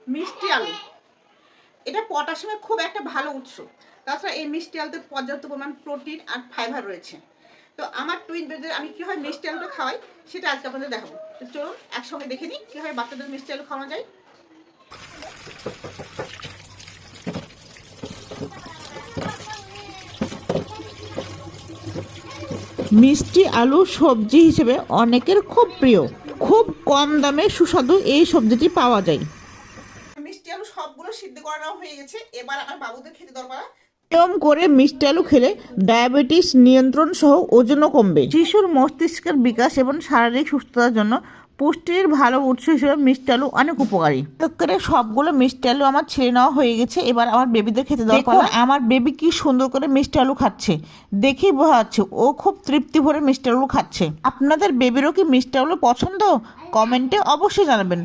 মিষ্টি আলু, এটা পটাশিয়ামের খুব একটা ভালো উৎস। তাছাড়া এই মিষ্টি আলুতে পর্যাপ্ত পরিমাণ প্রোটিন আর ফাইবার রয়েছে। তো আমার টুইন বেবিদের আমি কীভাবে মিষ্টি আলুটা খাওয়াই সেটা আজকে আপনাদের দেখাবো। তো চলুন একসঙ্গে দেখে নিই কীভাবে বাচ্চাদের মিষ্টি আলু খাওয়ানো যায়। মিষ্টি আলু সবজি হিসেবে অনেকের খুব প্রিয়। খুব কম দামে সুস্বাদু এই সবজিটি পাওয়া যায়। মিষ্টি আলু সবগুলো সিদ্ধ করানো হয়ে গেছে, এবার আমার বাবুদের খেতে দরকার। নিয়ম করে মিষ্টি আলু খেলে ডায়াবেটিস নিয়ন্ত্রণ সহ ওজনও কমবে। শিশুর মস্তিষ্কের বিকাশ এবং শারীরিক সুস্থতার জন্য পুষ্টির ভালো উৎস হিসেবে মিষ্টি আলু অনেক উপকারী। করে সবগুলো মিষ্টি আলু আমার ছেড়ে নেওয়া হয়ে গেছে, এবার আমার বেবিদের খেতে দেওয়ার পালা। আমার বেবি কি সুন্দর করে মিষ্টি আলু খাচ্ছে, দেখেই বোঝা যাচ্ছে ও খুব তৃপ্তি ভরে মিষ্টি আলু খাচ্ছে। আপনাদের বেবিরও কি মিষ্টি আলু পছন্দ? কমেন্টে অবশ্যই জানাবেন।